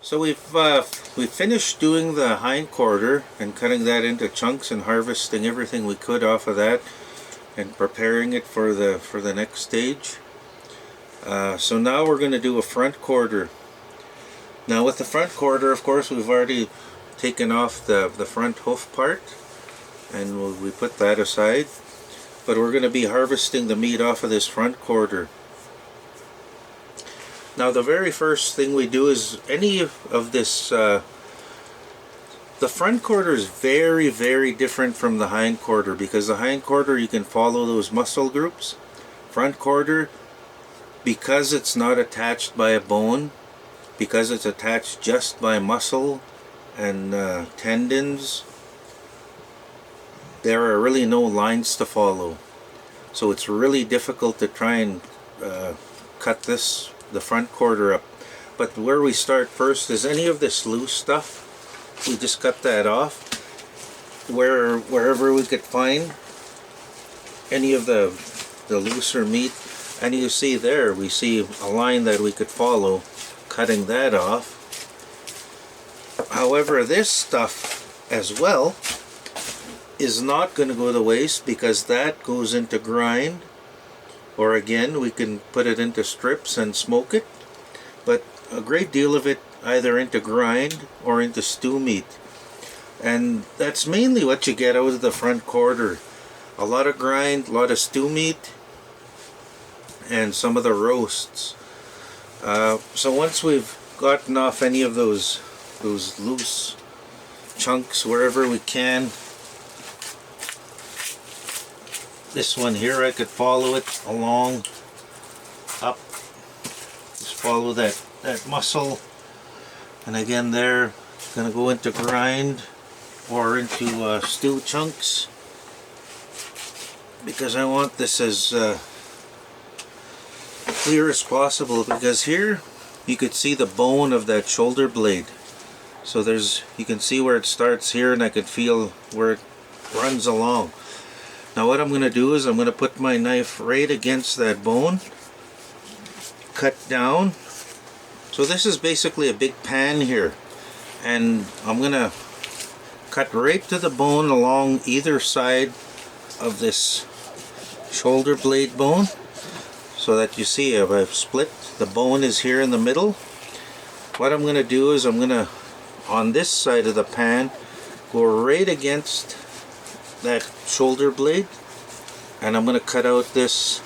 So we've finished doing the hind quarter and cutting that into chunks and harvesting everything we could off of that and preparing it for the next stage. So now we're going to do a front quarter. Now with the front quarter, of course, we've already taken off the front hoof part, and we put that aside. But we're going to be harvesting the meat off of this front quarter. Now the very first thing we do is any of this, the front quarter is very, very different from the hind quarter, because the hind quarter you can follow those muscle groups. Front quarter, because it's not attached by a bone, because it's attached just by muscle and tendons, there are really no lines to follow. So it's really difficult to try and cut the front quarter up. But where we start first is any of this loose stuff, we just cut that off. Wherever we could find any of the looser meat, and you see there, we see a line that we could follow, cutting that off. However, this stuff as well is not going to go to waste, because that goes into grind, or again we can put it into strips and smoke it, but a great deal of it either into grind or into stew meat. And that's mainly what you get out of the front quarter. A lot of grind, a lot of stew meat, and some of the roasts. So once we've gotten off any of those loose chunks wherever we can, this one here, I could follow it along up, just follow that muscle, and again there, gonna go into grind or into stew chunks, because I want this as clear as possible. Because here you could see the bone of that shoulder blade, so you can see where it starts here, and I could feel where it runs along. Now what I'm going to do is I'm going to put my knife right against that bone, cut down. So this is basically a big pan here, and I'm going to cut right to the bone along either side of this shoulder blade bone, so that you see if I've split, the bone is here in the middle. What I'm going to do is I'm going to, on this side of the pan, go right against that shoulder blade, and I'm going to cut out this.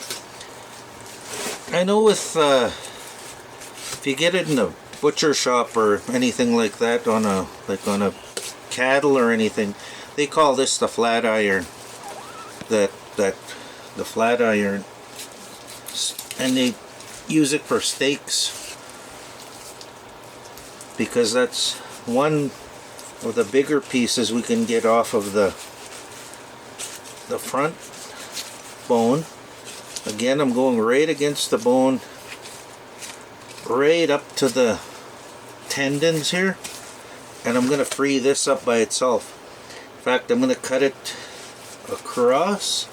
I know with if you get it in a butcher shop or anything like that, on a cattle or anything, they call this the flat iron. The flat iron, and they use it for steaks, because that's one of the bigger pieces we can get off of the front bone. Again, I'm going right against the bone, right up to the tendons here, and I'm going to free this up by itself. In fact, I'm going to cut it across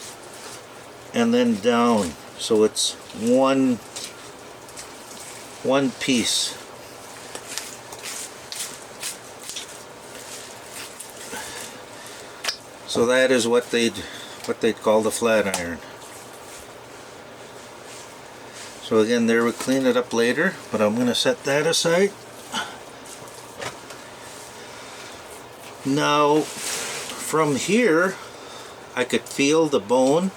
and then down, so it's one piece. So that is what they'd call the flat iron. So again, there, we clean it up later, but I'm going to set that aside. Now from here I could feel the bone,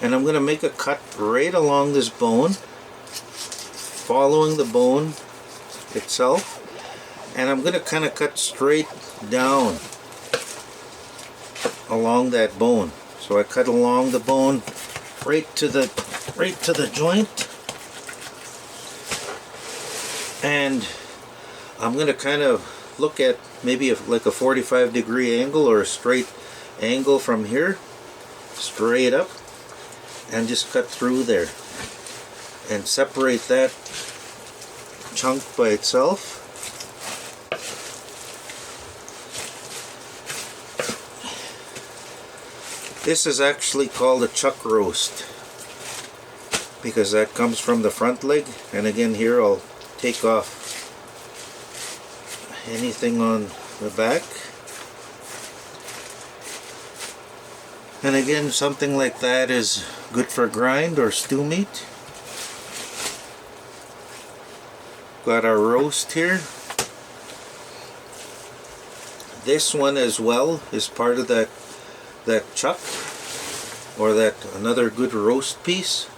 and I'm going to make a cut right along this bone, following the bone itself, and I'm going to kind of cut straight down along that bone. So I cut along the bone right to the joint, and I'm going to kind of look at maybe like a 45-degree angle or a straight angle from here, straight up, and just cut through there and separate that chunk by itself. This is actually called a chuck roast, because that comes from the front leg. And again, here I'll take off anything on the back. And again, something like that is good for grind or stew meat. Got our roast here. This one as well is part of that chuck, or that another good roast piece.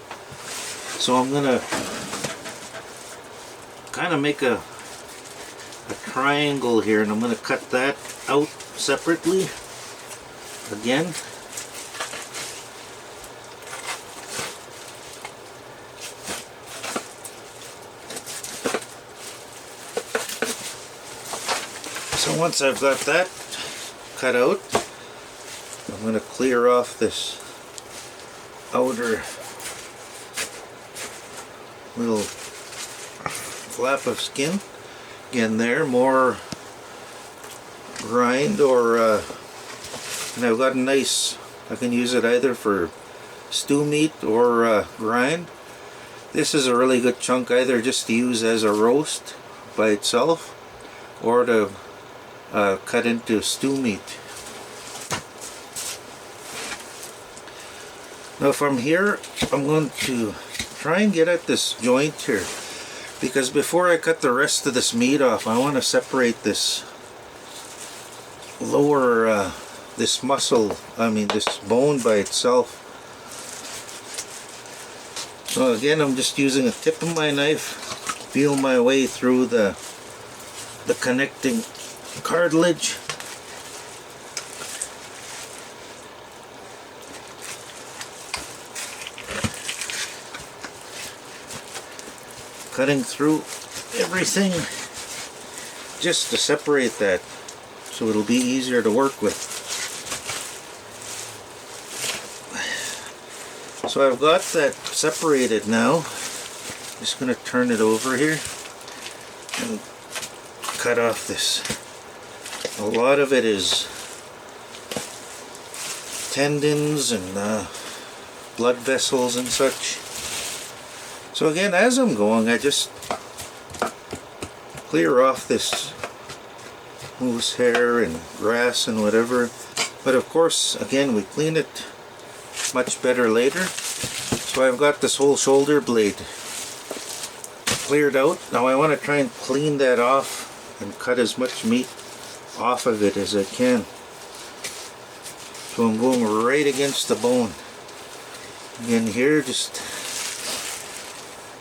So I'm gonna kind of make a triangle here, and I'm gonna cut that out separately again. So once I've got that cut out, I'm going to clear off this outer little flap of skin. Again, there, more grind, or and I've got a nice, I can use it either for stew meat or grind. This is a really good chunk, either just to use as a roast by itself, or to cut into stew meat. Now from here, I'm going to try and get at this joint here, because before I cut the rest of this meat off, I want to separate this lower, this muscle, this bone by itself. So again, I'm just using a tip of my knife, feel my way through the connecting cartilage. Cutting through everything just to separate that, so it'll be easier to work with. So I've got that separated now. Just going to turn it over here and cut off this. A lot of it is tendons and blood vessels and such. So again, as I'm going, I just clear off this moose hair and grass and whatever. But of course, again, we clean it much better later. So I've got this whole shoulder blade cleared out. Now I want to try and clean that off and cut as much meat off of it as I can. So I'm going right against the bone. Again here,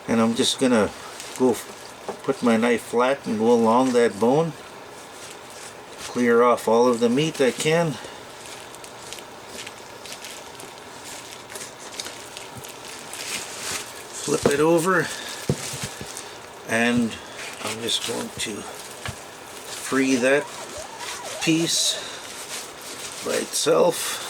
and I'm just gonna go put my knife flat and go along that bone. Clear off all of the meat I can. Flip it over, and I'm just going to free that piece by itself.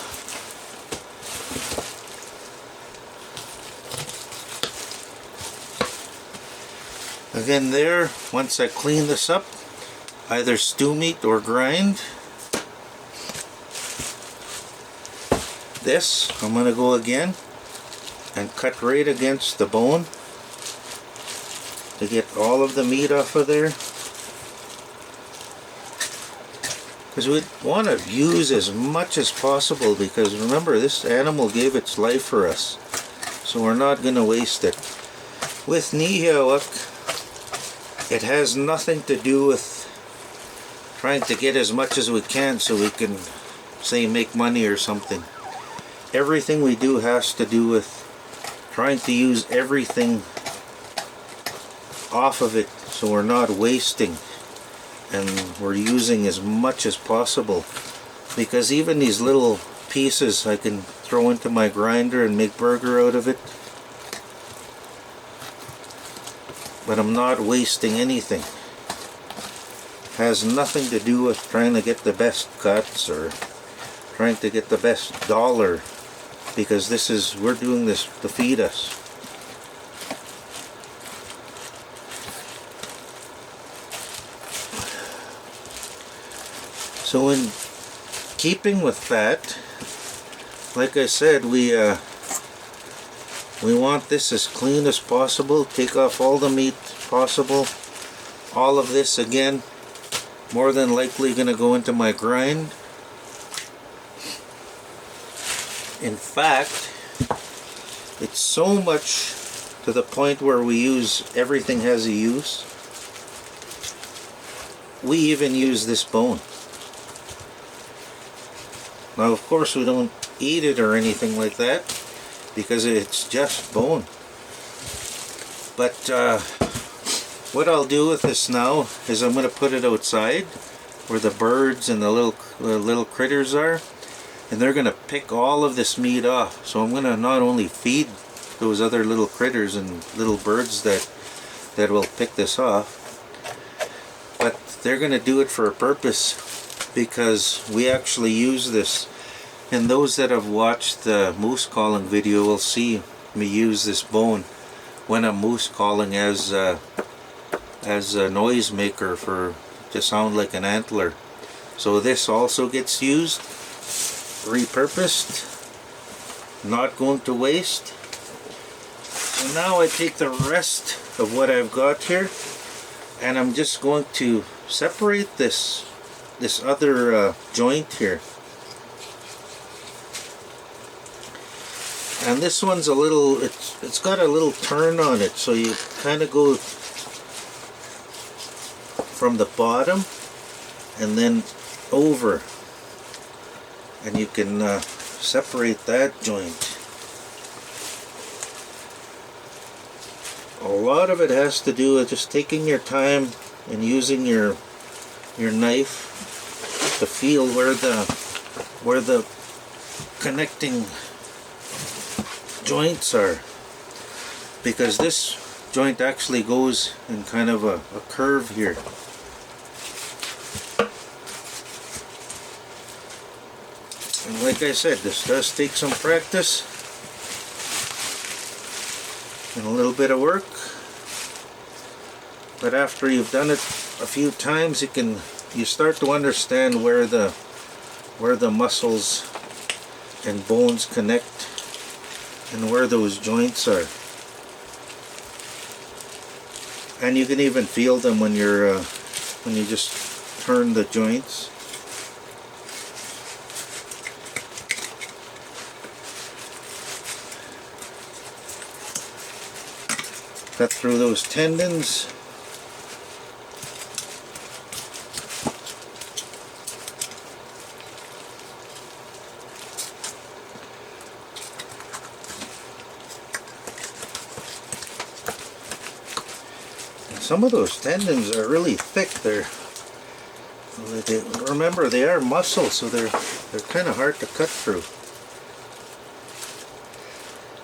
Again there, once I clean this up, either stew meat or grind. This, I'm going to go again and cut right against the bone to get all of the meat off of there. Because we want to use as much as possible, because remember, this animal gave its life for us, so we're not going to waste it. With Nihilak, it has nothing to do with trying to get as much as we can so we can, say, make money or something. Everything we do has to do with trying to use everything off of it, so we're not wasting, and we're using as much as possible. Because even these little pieces I can throw into my grinder and make burger out of it, but I'm not wasting anything. Has nothing to do with trying to get the best cuts or trying to get the best dollar, because we're doing this to feed us. So in keeping with that, like I said, we want this as clean as possible. Take off all the meat possible. All of this again more than likely going to go into my grind. In fact, it's so much to the point where we use, everything has a use. We even use this bone. Now of course we don't eat it or anything like that because it's just bone. But what I'll do with this now is I'm going to put it outside where the birds and the little critters are, and they're going to pick all of this meat off. So I'm going to not only feed those other little critters and little birds that will pick this off, but they're going to do it for a purpose, because we actually use this. And those that have watched the moose calling video will see me use this bone when I'm moose calling as a noise maker for to sound like an antler. So this also gets used, repurposed, not going to waste. So now I take the rest of what I've got here, and I'm just going to separate this other joint here. And this one's a little, it's got a little turn on it, so you kind of go from the bottom and then over, and you can separate that joint. A lot of it has to do with just taking your time and using your knife to feel where the connecting joints are, because this joint actually goes in kind of a curve here. And like I said, this does take some practice and a little bit of work, but after you've done it a few times, you start to understand where the muscles and bones connect and where those joints are. And you can even feel them when you just turn the joints. Cut through those tendons. Some of those tendons are really thick. Remember, they are muscle, so they're kind of hard to cut through.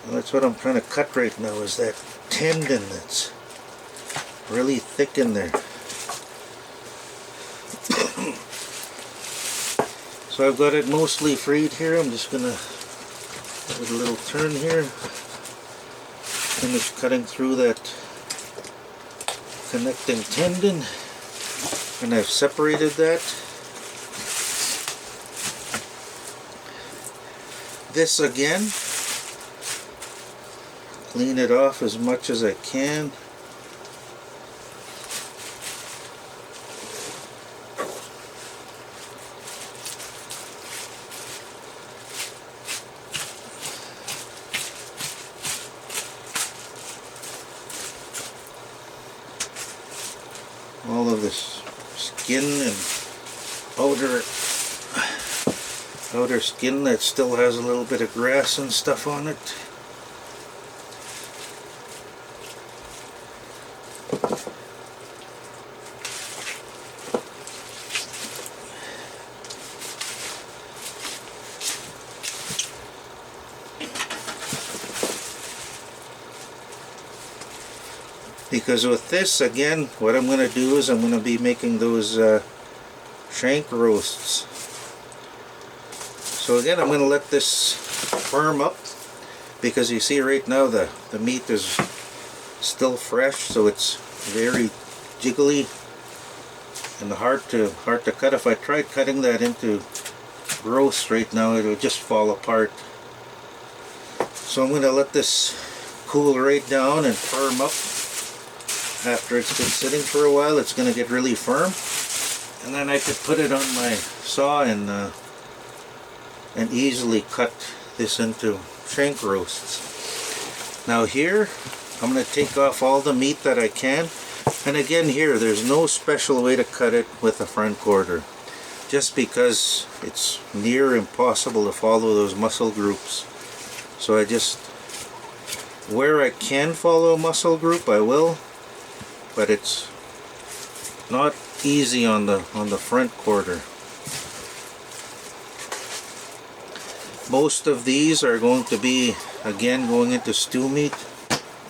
And that's what I'm trying to cut right now, is that tendon that's really thick in there. So I've got it mostly freed here. I'm just gonna give it a little turn here, finish cutting through that connecting tendon, and I've separated that. This again, clean it off as much as I can. All of this skin and outer skin that still has a little bit of grass and stuff on it. Because with this, again, what I'm going to do is I'm going to be making those shank roasts. So again, I'm going to let this firm up, because you see right now the meat is still fresh, so it's very jiggly and hard to cut. If I tried cutting that into roast right now, it would just fall apart. So I'm going to let this cool right down and firm up. After it's been sitting for a while, it's going to get really firm, And then I could put it on my saw and easily cut this into shank roasts. Now here, I'm going to take off all the meat that I can. And again here, there's no special way to cut it with a front quarter. Just because it's near impossible to follow those muscle groups. So I just, where I can follow a muscle group, I will. But it's not easy on the front quarter. Most of these are going to be, again, going into stew meat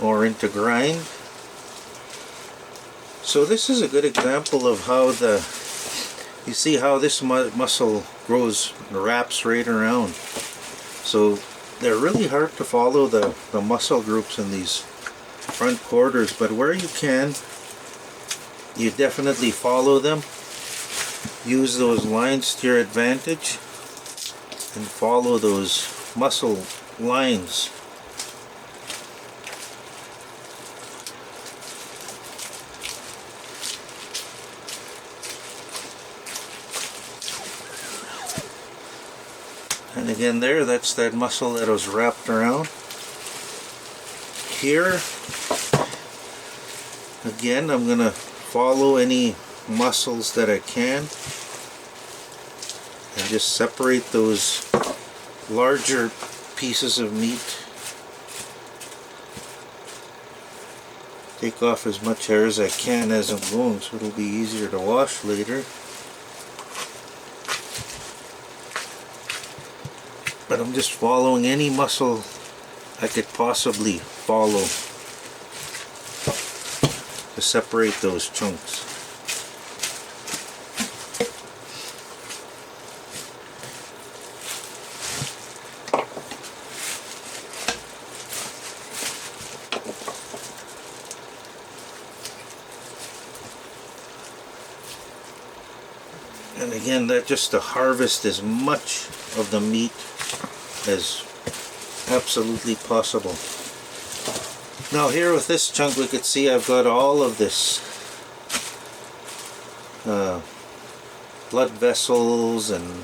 or into grind. So this is a good example of how you see how this muscle grows and wraps right around. So they're really hard to follow the muscle groups in these front quarters, but where you can, you definitely follow them. Use those lines to your advantage and follow those muscle lines. And again there, that's that muscle that was wrapped around. Here, again, I'm going to follow any muscles that I can and just separate those larger pieces of meat. Take off as much hair as I can as I'm going so it'll be easier to wash later. But I'm just following any muscle I could possibly follow to separate those chunks. And again, that just to harvest as much of the meat as absolutely possible. Now here with this chunk, we could see I've got all of this blood vessels and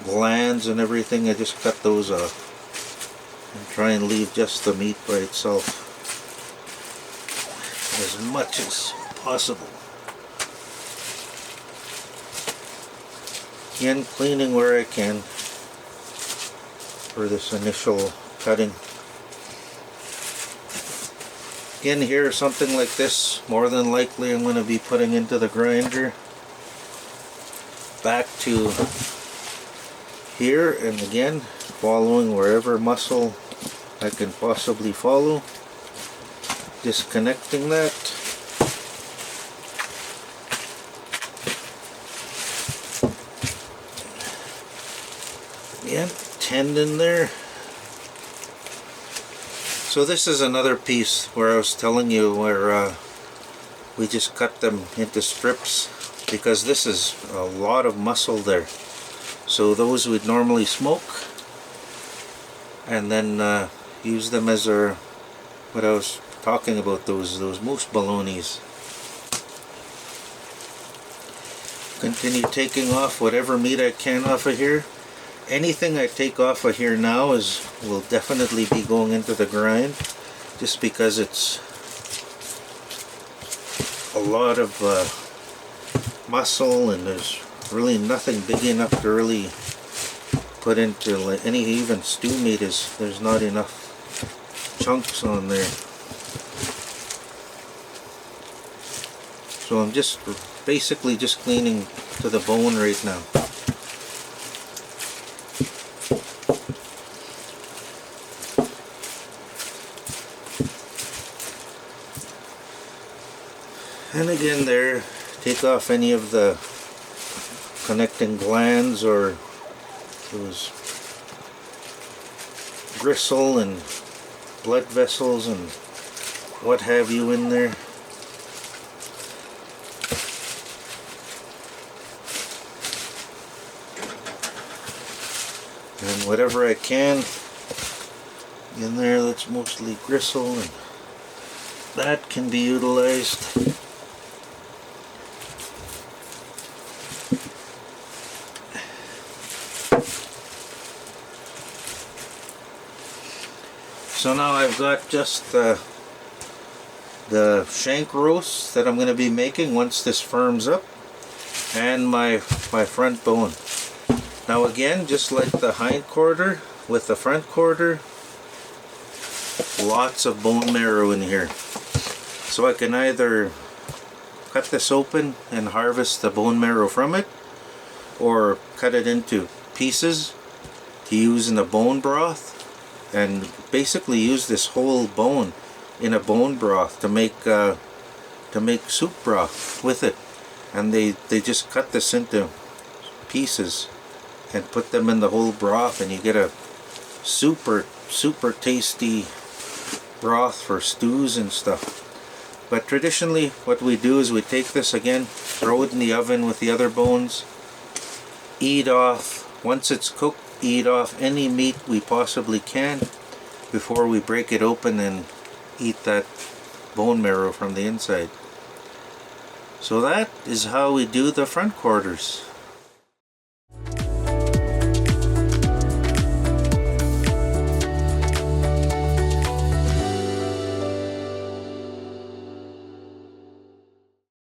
glands and everything. I just cut those off and try and leave just the meat by itself as much as possible. Again, cleaning where I can for this initial cutting. Again, here, something like this, more than likely I'm going to be putting into the grinder. Back to here, and again, following wherever muscle I can possibly follow. Disconnecting that. Yeah, tendon there. So this is another piece where I was telling you where we just cut them into strips, because this is a lot of muscle there. So those we'd normally smoke and then use them as our, what I was talking about, those moose bolognas. Continue taking off whatever meat I can off of here. Anything I take off of here now will definitely be going into the grind, just because it's a lot of muscle and there's really nothing big enough to really put into like any even stew meat. There's not enough chunks on there. So I'm just basically just cleaning to the bone right now. And again there, take off any of the connecting glands or those gristle and blood vessels and what have you in there. And whatever I can in there that's mostly gristle, and that can be utilized. So now I've got just the shank roast that I'm going to be making once this firms up, and my front bone. Now again, just like the hind quarter with the front quarter, lots of bone marrow in here. So I can either cut this open and harvest the bone marrow from it, or cut it into pieces to use in a bone broth, and basically use this whole bone in a bone broth to make soup broth with it. And they just cut this into pieces and put them in the whole broth, and you get a super tasty broth for stews and stuff. But traditionally what we do is we take this again, throw it in the oven with the other bones, eat off, once it's cooked, eat off any meat we possibly can before we break it open and eat that bone marrow from the inside. So that is how we do the front quarters.